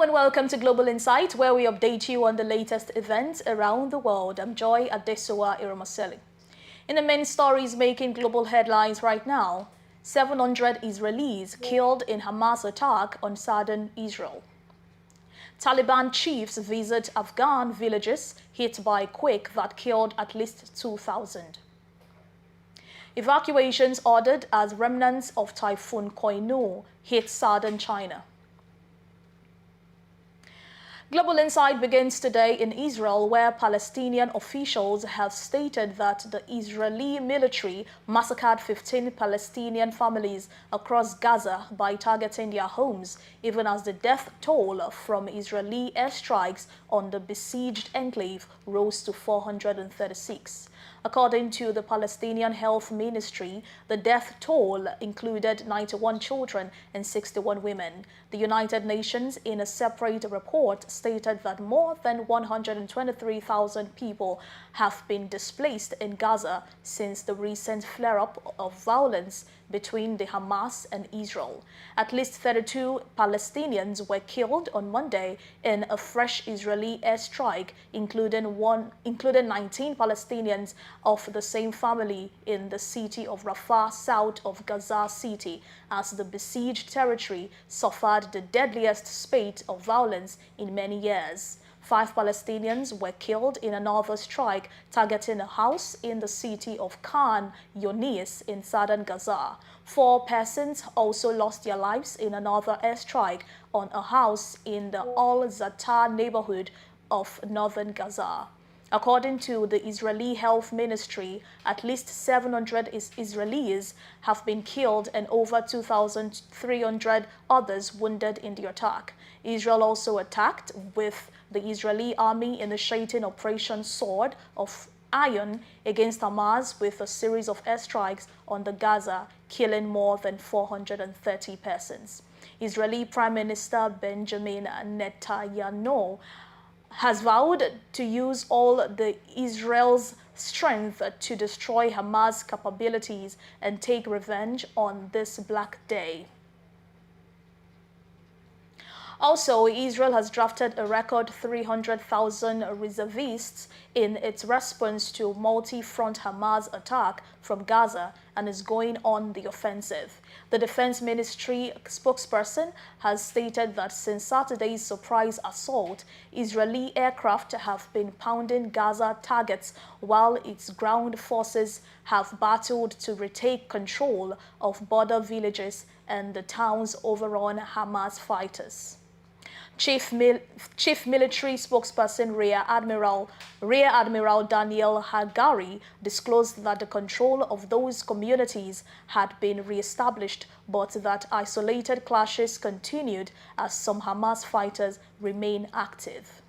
And welcome to Global Insight, where we update you on the latest events around the world. I'm Joy Adesowa Iramaseli. In the main stories making global headlines right now, 700 Israelis killed in Hamas attack on southern Israel. Taliban chiefs visit Afghan villages hit by quake that killed at least 2,000. Evacuations ordered as remnants of Typhoon Koinu hit southern China. Global Insight begins today in Israel, where Palestinian officials have stated that the Israeli military massacred 15 Palestinian families across Gaza by targeting their homes, even as the death toll from Israeli airstrikes on the besieged enclave rose to 436. According to the Palestinian Health Ministry, the death toll included 91 children and 61 women. The United Nations, in a separate report, stated that more than 123,000 people have been displaced in Gaza since the recent flare-up of violence between the Hamas and Israel. At least 32 Palestinians were killed on Monday in a fresh Israeli airstrike, including 19 Palestinians of the same family in the city of Rafah, south of Gaza City, as the besieged territory suffered the deadliest spate of violence in many years. 5 Palestinians were killed in another strike targeting a house in the city of Khan Yunis in southern Gaza. 4 persons also lost their lives in another airstrike on a house in the Al-Zatar neighborhood of northern Gaza. According to the Israeli Health Ministry, at least 700 Israelis have been killed and over 2,300 others wounded in the attack. Israel also attacked, with the Israeli army initiating Operation Sword of Iron against Hamas with a series of airstrikes on the Gaza, killing more than 430 persons. Israeli Prime Minister Benjamin Netanyahu has vowed to use all the Israel's strength to destroy Hamas' capabilities and take revenge on this Black Day. Also, Israel has drafted a record 300,000 reservists in its response to multi-front Hamas attack from Gaza and is going on the offensive. The Defense Ministry spokesperson has stated that since Saturday's surprise assault, Israeli aircraft have been pounding Gaza targets while its ground forces have battled to retake control of border villages and the towns overrun Hamas fighters. Chief Military Spokesperson Rear Admiral Daniel Hagari disclosed that the control of those communities had been re-established, but that isolated clashes continued as some Hamas fighters remain active.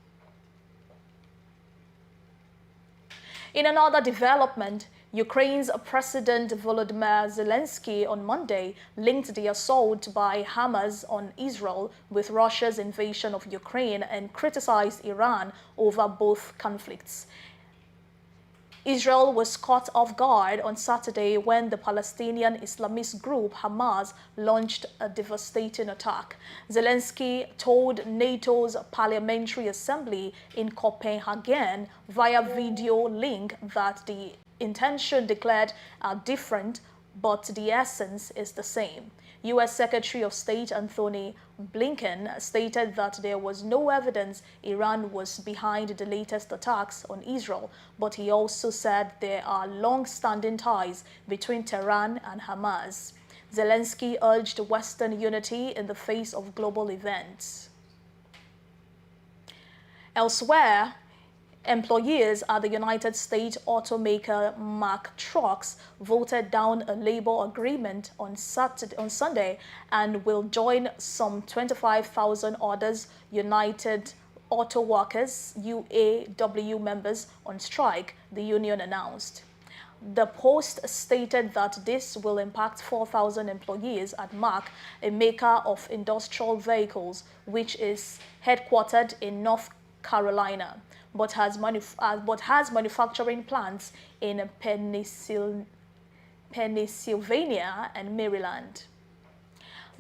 In another development, Ukraine's President Volodymyr Zelensky on Monday linked the assault by Hamas on Israel with Russia's invasion of Ukraine and criticized Iran over both conflicts. Israel was caught off guard on Saturday when the Palestinian Islamist group Hamas launched a devastating attack. Zelensky told NATO's Parliamentary Assembly in Copenhagen via video link that the intention declared are different, but the essence is the same. U.S. Secretary of State Anthony Blinken stated that there was no evidence Iran was behind the latest attacks on Israel, but he also said there are long-standing ties between Tehran and Hamas. Zelensky urged Western unity in the face of global events. Elsewhere, employees at the United States automaker Mack Trucks voted down a labor agreement on Sunday and will join some 25,000 others United Auto Workers UAW members on strike, the union announced. The Post stated that this will impact 4,000 employees at Mack, a maker of industrial vehicles, which is headquartered in North Carolina, but has manufacturing plants in Pennsylvania and Maryland.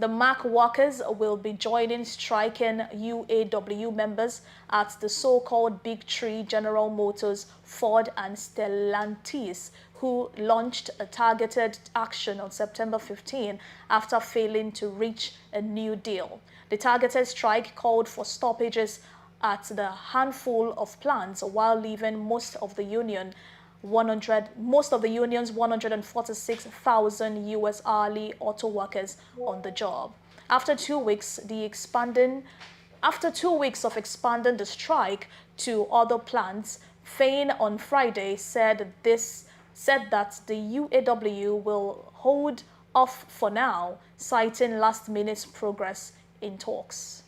The MAC workers will be joining striking UAW members at the so-called Big Three: General Motors, Ford, and Stellantis, who launched a targeted action on September 15 after failing to reach a new deal. The targeted strike called for stoppages at the handful of plants while leaving most of the union's 146,000 U.S. hourly auto workers on the job. After 2 weeks, of expanding the strike to other plants, Fain on Friday said that the UAW will hold off for now, citing last-minute progress in talks.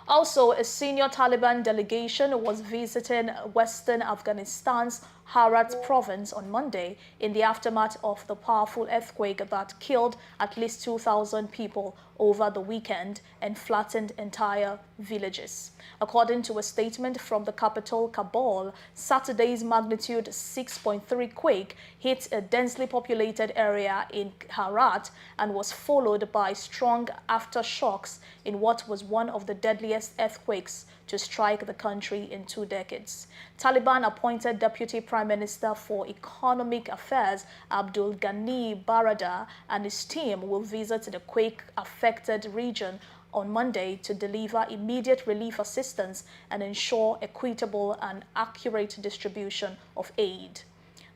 Also, a senior Taliban delegation was visiting western Afghanistan's Herat province on Monday in the aftermath of the powerful earthquake that killed at least 2,000 people over the weekend and flattened entire villages. According to a statement from the capital, Kabul, Saturday's magnitude 6.3 quake hit a densely populated area in Herat and was followed by strong aftershocks in what was one of the deadliest earthquakes to strike the country in 2 decades. Taliban appointed Deputy Prime Minister for Economic Affairs Abdul Ghani Baradar and his team will visit the quake-affected region on Monday to deliver immediate relief assistance and ensure equitable and accurate distribution of aid.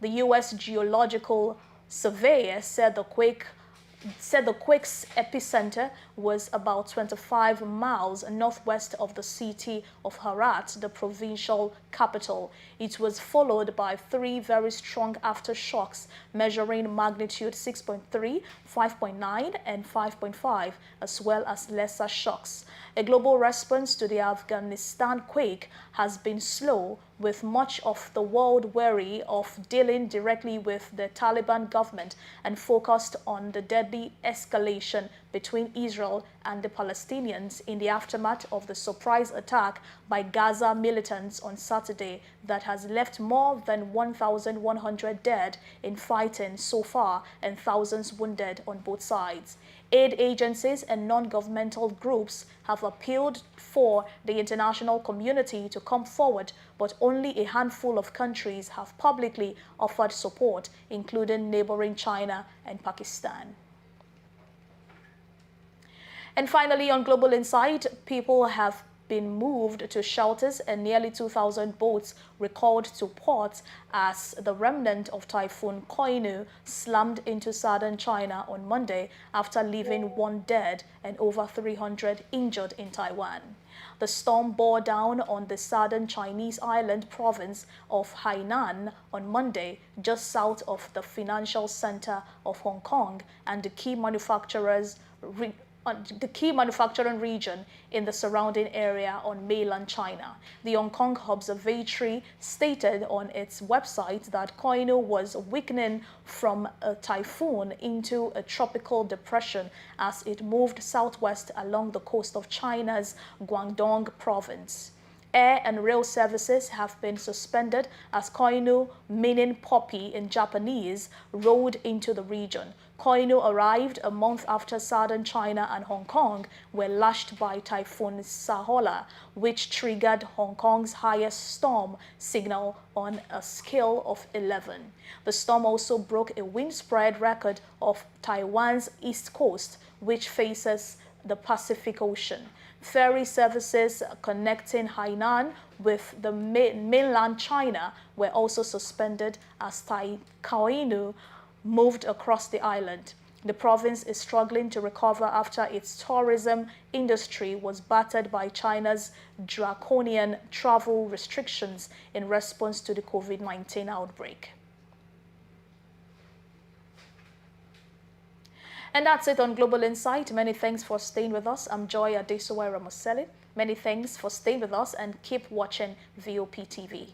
The U.S. Geological Survey said the quake's epicenter was about 25 miles northwest of the city of Herat, the provincial capital. It was followed by 3 very strong aftershocks measuring magnitude 6.3, 5.9, and 5.5, as well as lesser shocks. A global response to the Afghanistan quake has been slow, with much of the world wary of dealing directly with the Taliban government and focused on the deadly escalation between Israel and the Palestinians in the aftermath of the surprise attack by Gaza militants on Saturday that has left more than 1,100 dead in fighting so far and thousands wounded on both sides. Aid agencies and non-governmental groups have appealed for the international community to come forward, but only a handful of countries have publicly offered support, including neighboring China and Pakistan. And finally, on Global Insight, people have been moved to shelters and nearly 2,000 boats recalled to ports as the remnant of Typhoon Koinu slammed into southern China on Monday after leaving 1 dead and over 300 injured in Taiwan. The storm bore down on the southern Chinese island province of Hainan on Monday, just south of the financial center of Hong Kong and the key manufacturing region in the surrounding area on mainland China. The Hong Kong Observatory stated on its website that Koinu was weakening from a typhoon into a tropical depression as it moved southwest along the coast of China's Guangdong province. Air and rail services have been suspended as Koinu, meaning poppy in Japanese, rolled into the region. Koinu arrived a month after southern China and Hong Kong were lashed by Typhoon Sahola, which triggered Hong Kong's highest storm signal on a scale of 11. The storm also broke a wind spread record of Taiwan's east coast, which faces the Pacific Ocean. Ferry services connecting Hainan with the mainland China were also suspended as Koinu moved across the island. The province is struggling to recover after its tourism industry was battered by China's draconian travel restrictions in response to the COVID-19 outbreak. And that's it on Global Insight. Many thanks for staying with us. I'm Joy Adesowa Ramoseli. Many thanks for staying with us and keep watching VOP TV.